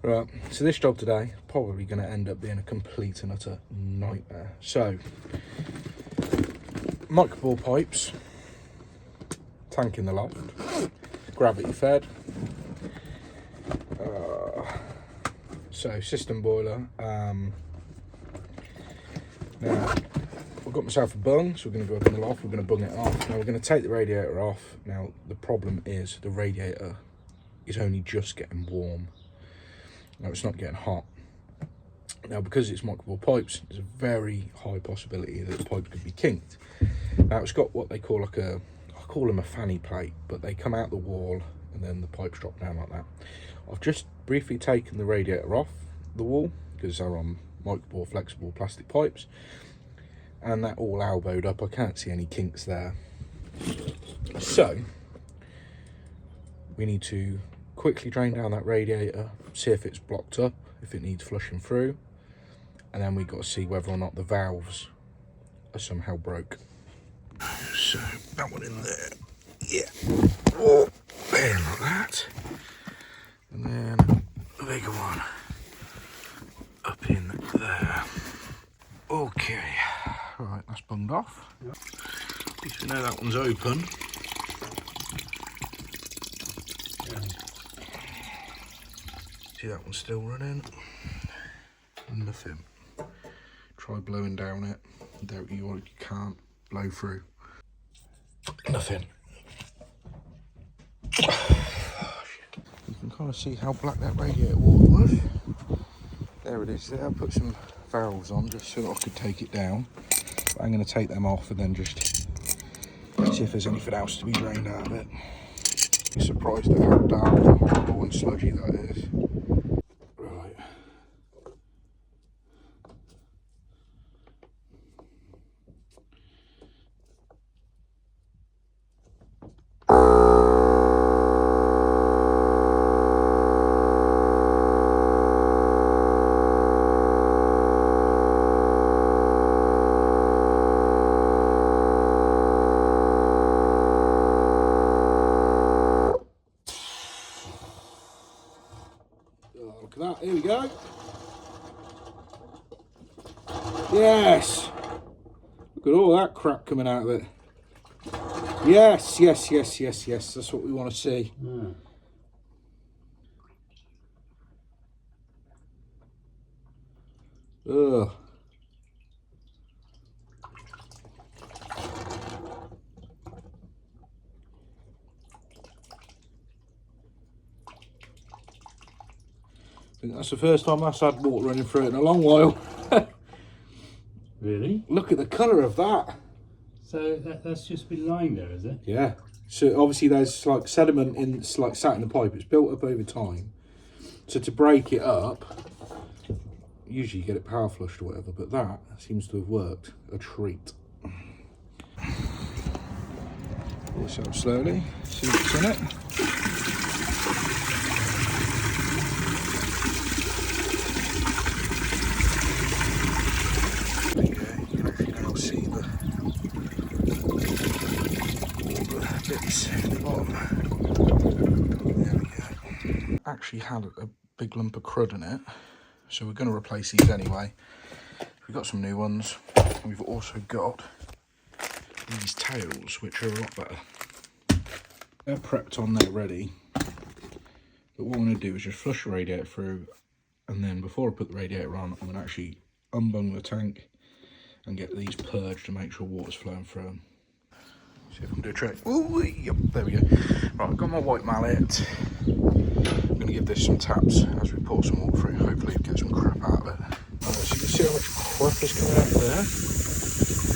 Right, so this job today is probably going to end up being a complete and utter nightmare. So, microbore pipes, tank in the loft, gravity fed. So system boiler. Now I've got myself a bung, so we're going to go up in the loft. We're going to bung it off. Now we're going to take the radiator off. Now the problem is the radiator is only just getting warm. Now it's not getting hot. Now because it's microbore pipes, there's a very high possibility that the pipe could be kinked. Now it's got what they call like I call them a fanny plate, but they come out the wall and then the pipes drop down like that. I've just briefly taken the radiator off the wall because they're on microbore flexible plastic pipes, and that all elbowed up. I can't see any kinks there. So we need to quickly drain down that radiator, see if it's blocked up, if it needs flushing through, and then we've got to see whether or not the valves are somehow broke. So that one in there, yeah, oh, there like that, and then the bigger one up in there. Okay, right, that's bunged off. Yep. At least we know that one's open. Yeah. See, that one's still running. Nothing. Try blowing down it. Doubt you can't blow through. Nothing. You can kind of see how black that radiator water was. There it is there. I put some valves on just so that I could take it down. But I'm going to take them off and then just see if there's anything else to be drained out of it. You're surprised at how dark and horrible and sludgy that is. Right. Look at that, here we go. Yes! Look at all that crap coming out of it. Yes, yes, yes, yes, yes, that's what we want to see. Mm. Ugh. I think that's the first time I've had water running through it in a long while. Really? Look at the colour of that. So that's just been lying there, is it? Yeah. So obviously there's like sediment in, like sat in the pipe. It's built up over time. So to break it up, usually you get it power flushed or whatever, but that seems to have worked. A treat. Pull this up slowly, see what's in it. Actually had a big lump of crud in it, so we're going to replace these anyway. We've got some new ones. We've also got these tails, which are a lot better. They're prepped on there ready, but what I'm going to do is just flush the radiator through, and then before I put the radiator on, I'm going to actually unbung the tank and get these purged to make sure water's flowing through them. See if I can do a trick. Ooh, yep, there we go. Right, I've got my white mallet. I'm going to give this some taps as we pour some water through. Hopefully get some crap out of it. So you can see how much crap is coming out there.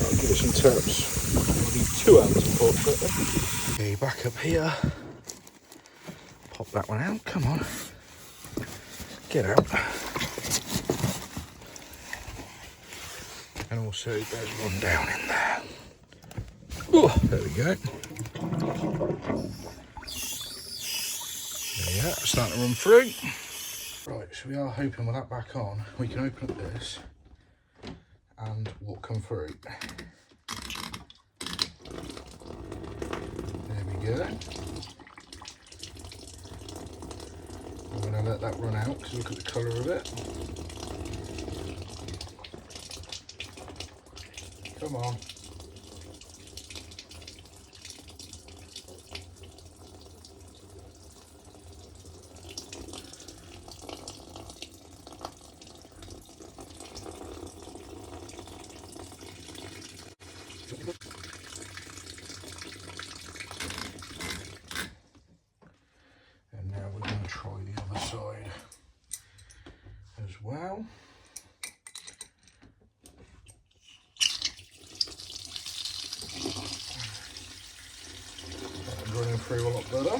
I'll give it some taps. I'll need 2 hands, unfortunately. Okay, back up here. Pop that one out. Come on. Get out. And also there's one down in there. Oh, there we go. Yeah, starting to run through. Right, so we are hoping with that back on, we can open up this and what come through. There we go. going to let that run out because look at the colour of it. Come on. And now we're going to try the other side as well. That's running through a lot better.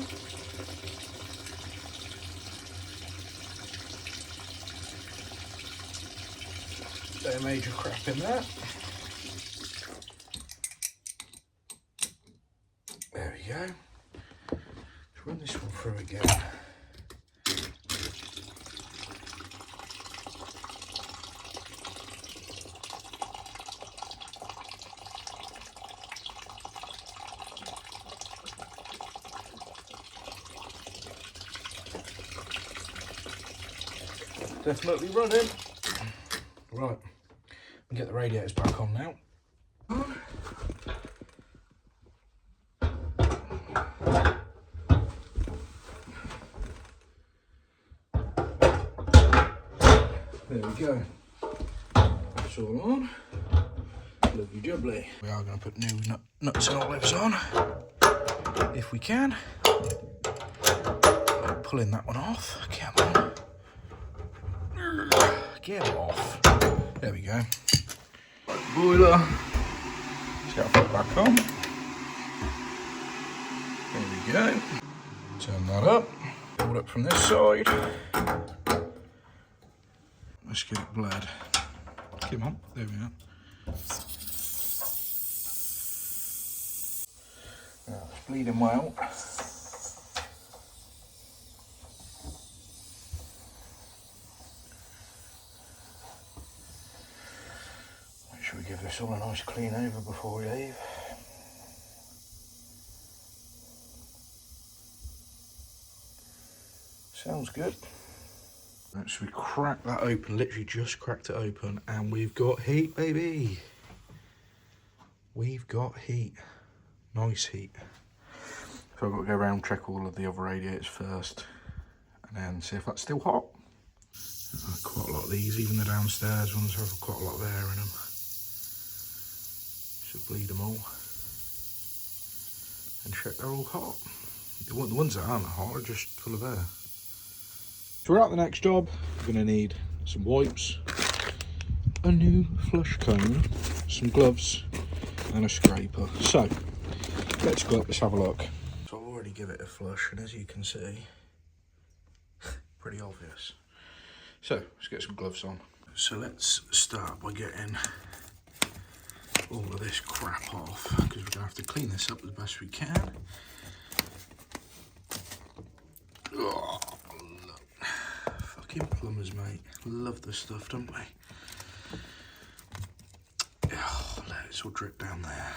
No major crap in there. There we go. Let's run this one through again. Definitely running. Right, we'll get the radiators back on now. There we go. That's all on. Lovely jubbly. We are going to put new nuts and olives on, if we can. Pulling that one off. Come on. Get off. There we go. Right, boiler. Let's get it back on. There we go. Turn that up. Build up from this side. Let's get it bled. Come on. There we are. Now it's bleeding well. Should we give this all a nice clean over before we leave? Sounds good. Right, so we cracked that open, literally just cracked it open, and we've got heat, baby. We've got heat. Nice heat. So I've got to go around and check all of the other radiators first, and then see if that's still hot. Quite a lot of these, even the downstairs ones, have quite a lot of air in them. Should bleed them all and check they're all hot. The ones that aren't hot are just full of air. So we're at the next job. We're going to need some wipes, a new flush cone, some gloves and a scraper. So let's go up, let's have a look. So I've already given it a flush, and as you can see, pretty obvious. So let's get some gloves on. So let's start by getting all of this crap off, because we're going to have to clean this up as best we can. Oh, look. Fucking plumbers, mate. Love this stuff, don't we? Oh, let it all drip down there.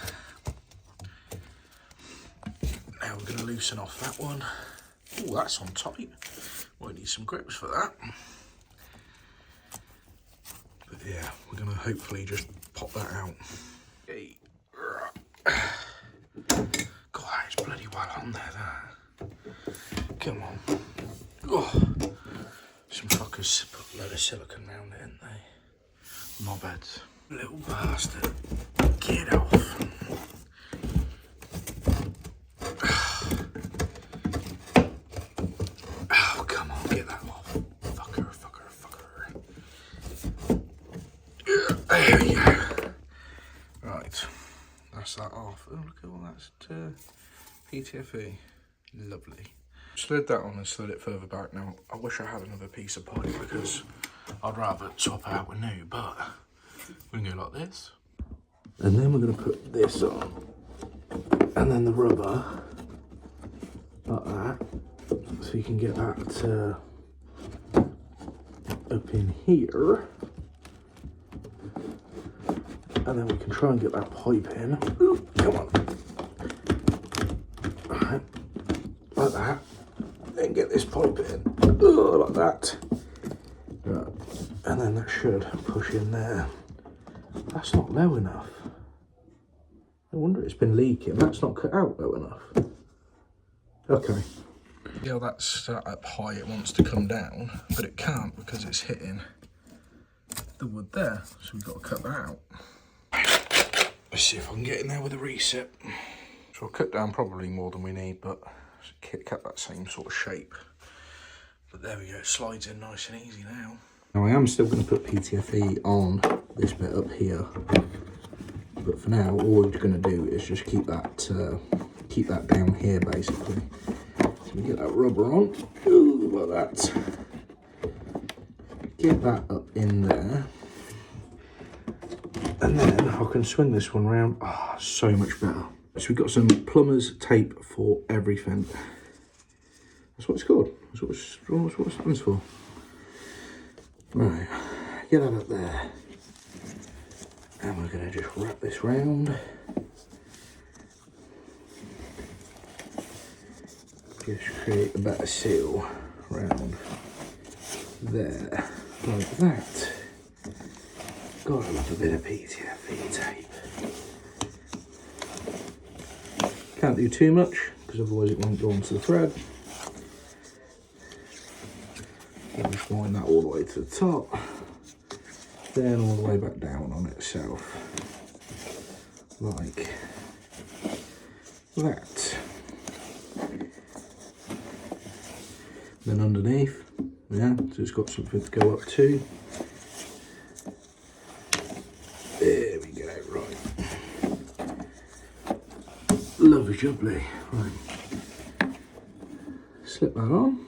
Now we're going to loosen off that one. Oh, that's on tight. Might need some grips for that. But yeah, we're going to hopefully just pop that out. Okay. God, it's bloody well on there, that. Come on. Oh. Some fuckers put a load of silicone round it, didn't they? Knobheads. Little bastard. Get off. Oh, come on, get that off. Fucker. There we go. Right, that's that off. Oh, look at all that PTFE. Lovely. Slid that on and slid it further back. Now, I wish I had another piece of pipe because I'd rather swap out with new, but we can go like this. And then we're going to put this on. And then the rubber, like that. So you can get that up in here. And then we can try and get that pipe in. Ooh, come on. Alright. Like that. Then get this pipe in. like that. Right. And then that should push in there. That's not low enough. No wonder it's been leaking. That's not cut out low enough. Okay. Yeah, that's up high. It wants to come down, but it can't because it's hitting the wood there. So we've got to cut that out. Let's see if I can get in there with a reset. So I'll cut down probably more than we need, but kept that same sort of shape. But there we go, slides in nice and easy now. Now I am still going to put PTFE on this bit up here, but for now all we're going to do is just keep that down here basically. So we get that rubber on, ooh, like that. Get that up in there, and then I can swing this one around. Ah, so much better. So we've got some plumber's tape for everything. That's what it's called. That's what it stands for. Right, get that up there. And we're going to just wrap this round. Just create a better seal round there, like that. Gotta love a bit of PTFE tape. Can't do too much because otherwise it won't go onto the thread. I'll just wind that all the way to the top, then all the way back down on itself, like that. Then underneath, yeah, so it's got something to go up to. There we go, right. Lovely jubbly. Right. Slip that on.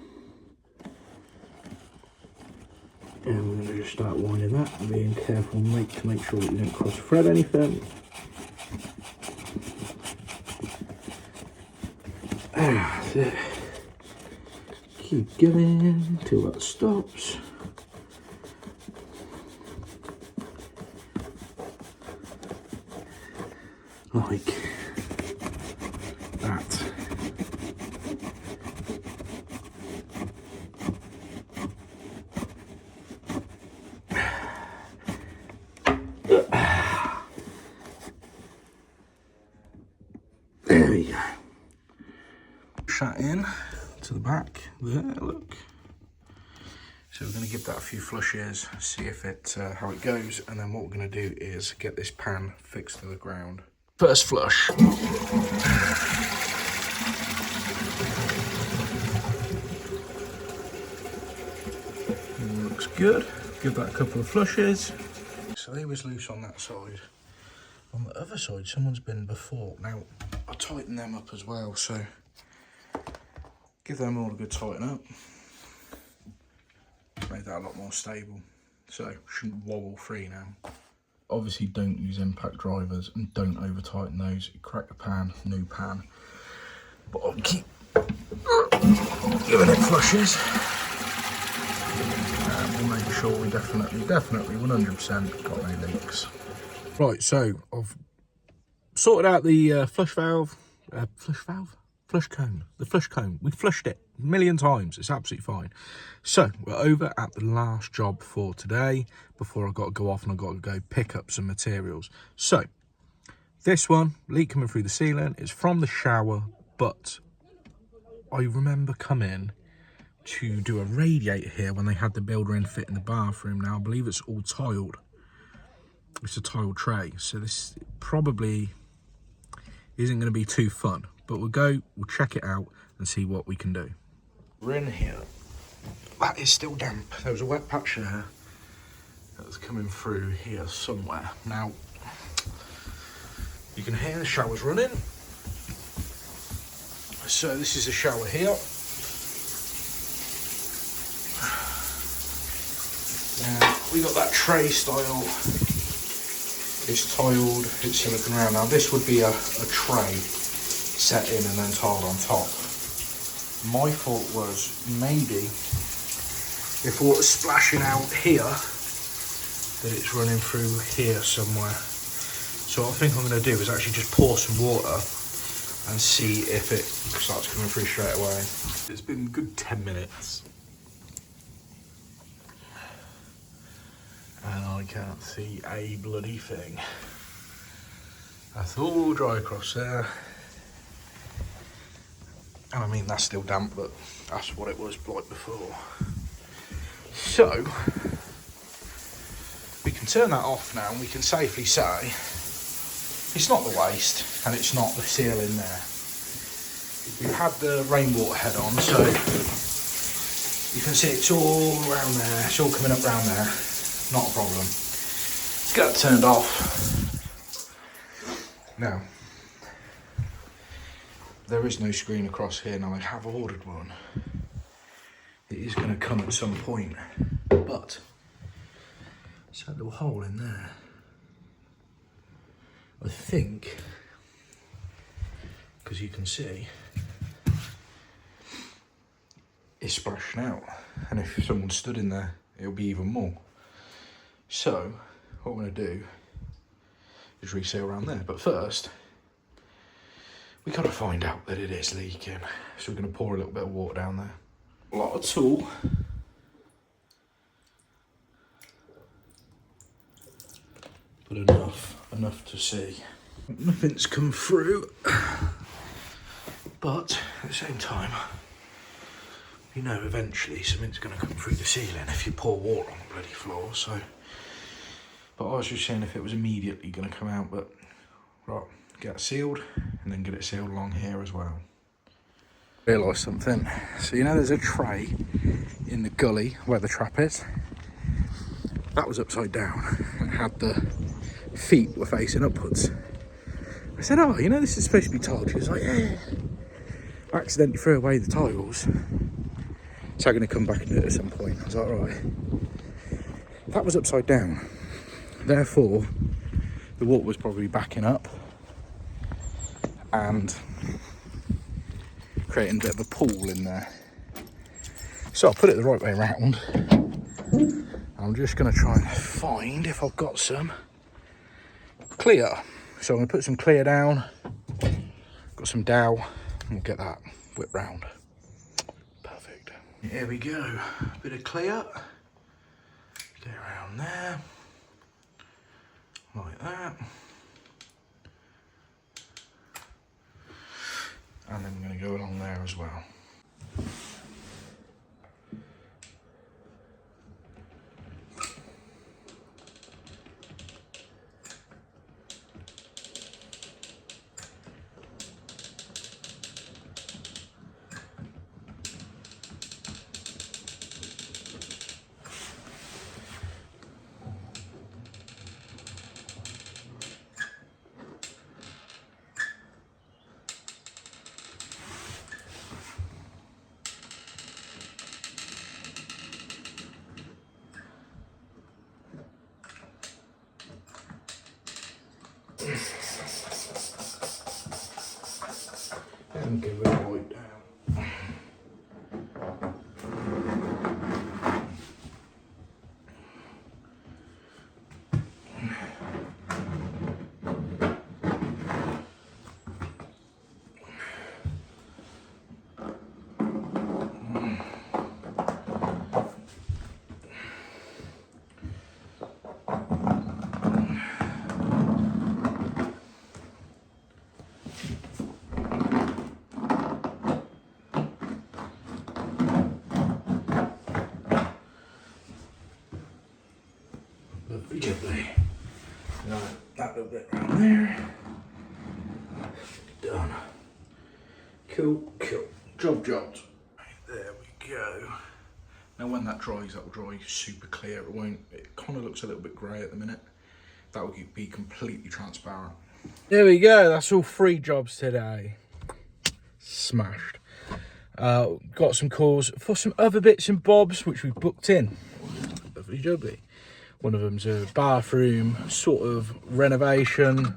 And we're going to just start winding that and being careful to make sure that you don't cross thread anything. That's it. Keep going till that stops. Like that. There we go. Shut in to the back there, look. So we're going to give that a few flushes, see if how it goes, and then what we're going to do is get this pan fixed to the ground. First flush. Looks good. Give that a couple of flushes. So they was loose on that side. On the other side, someone's been before. Now, I'll tighten them up as well, so give them all a good tighten up. Made that a lot more stable, so shouldn't wobble free now. Obviously don't use impact drivers and don't over tighten those. Crack the pan, new pan. But I'll keep giving it flushes. And we'll make sure we definitely 100% got no leaks. Right, so I've sorted out the flush cone. The flush cone. We flushed it a million times. It's absolutely fine. So we're over at the last job for today before I've got to go off and I've got to go pick up some materials. So this one, leak coming through the ceiling, is from the shower, but I remember coming to do a radiator here when they had the builder in fit in the bathroom. Now I believe it's all tiled. It's a tiled tray, so this probably isn't going to be too fun, but we'll check it out and see what we can do. We're in here. That is still damp. There was a wet patch there that was coming through here somewhere. Now, you can hear the shower's running. So this is the shower here. Now, we got that tray style. It's tiled, it's silicone round. Now this would be a tray set in and then tiled on top. My thought was maybe if water's splashing out here, that it's running through here somewhere. So what I think I'm going to do is actually just pour some water and see if it starts coming through straight away. It's been a good 10 minutes can't see a bloody thing. That's all dry across there. And I mean, that's still damp, but that's what it was like before. So, we can turn that off now and we can safely say it's not the waste and it's not the seal in there. We've had the rainwater head on, so you can see it's all around there, it's all coming up around there, not a problem. Let's get it turned off. Now, there is no screen across here. Now I have ordered one. It is going to come at some point, but it's that little hole in there. I think, because you can see, it's splashing out, and if someone stood in there, it'll be even more. So, what I'm going to do is reseal around there, but first, we got to find out that it is leaking. So we're going to pour a little bit of water down there. A lot of tool. But enough to see. Nothing's come through. But at the same time, you know eventually something's going to come through the ceiling if you pour water on the bloody floor. So, but I was just saying if it was immediately going to come out, but right, get it sealed and then get it sealed along here as well. Realised something. So you know there's a tray in the gully where the trap is? That was upside down and had the feet were facing upwards. I said, oh, you know this is supposed to be tiled. She was like, yeah. I accidentally threw away the tiles. So I'm going to come back and do it at some point. I was like, all right. That was upside down. Therefore, the water was probably backing up and creating a bit of a pool in there. So I'll put it the right way around. I'm just going to try and find if I've got some clear. So I'm going to put some clear down. Got some dowel and we'll get that whipped round. Perfect. Here we go. A bit of clear. Get around there. Like that. And then we're going to go along there as well. And give it a wipe down. Lovely jubbly. Right, that little bit around there. Done. Cool. Job. Right, there we go. Now when that dries, that will dry super clear. It kind of looks a little bit grey at the minute. That will be completely transparent. There we go, that's all 3 jobs today. Smashed. Got some calls for some other bits and bobs which we booked in. Lovely jubbly. One of them's a bathroom sort of renovation,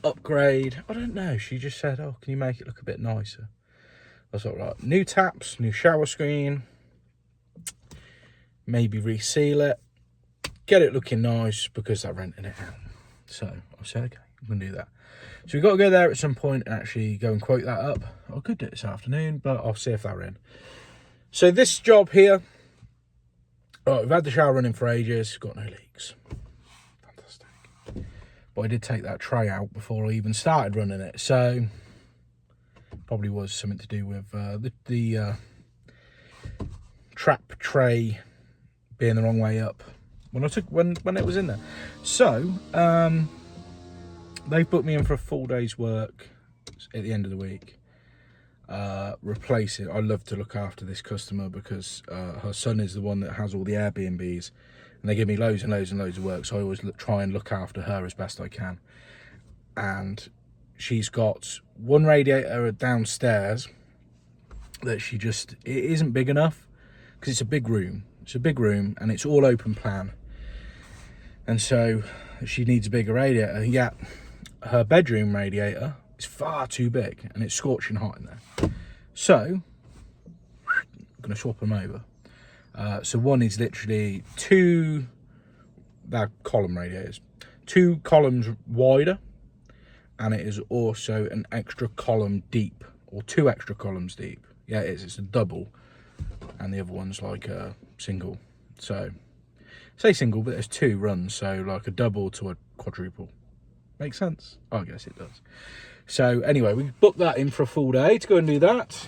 upgrade. I don't know, she just said, oh, can you make it look a bit nicer? I was like, right, new taps, new shower screen, maybe reseal it, get it looking nice because they're renting it out. So I said, okay, I'm gonna do that. So we've got to go there at some point and actually go and quote that up. I could do it this afternoon, but I'll see if they're in. So this job here, Oh, we've had the shower running for ages, got no leaks. Fantastic. But I did take that tray out before I even started running it, so probably was something to do with the trap tray being the wrong way up when it was in there. So they've booked me in for a full day's work at the end of the week. Replace it. I love to look after this customer because her son is the one that has all the Airbnbs, and they give me loads and loads and loads of work, so I always try and look after her as best I can. And she's got one radiator downstairs that it isn't big enough because it's a big room. It's a big room and it's all open plan, and so she needs a bigger radiator. Yeah, her bedroom radiator is far too big and it's scorching hot in there. So I'm gonna swap them over. So one is literally they're column radiators, 2 columns wider, and it is also an extra column deep, or 2 extra columns deep. Yeah, it is. It's a double, and the other one's like a single. So say single, but there's 2 runs, so like a double to a quadruple. Makes sense? I guess it does. So anyway, we booked that in for a full day to go and do that.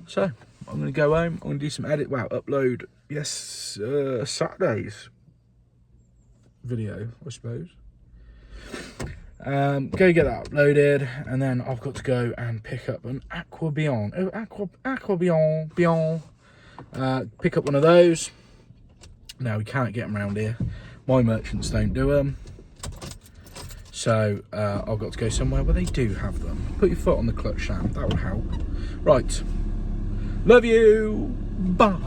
So I'm going to go home. I'm going to do some upload. Yes, Saturday's video, I suppose. Go get that uploaded, and then I've got to go and pick up an Aqua Beyond. Oh, Aqua Beyond. Pick up one of those. Now we can't get them around here. My merchants don't do them. So I've got to go somewhere where they do have them. Put your foot on the clutch shaft, that will help. Right. Love you. Bye.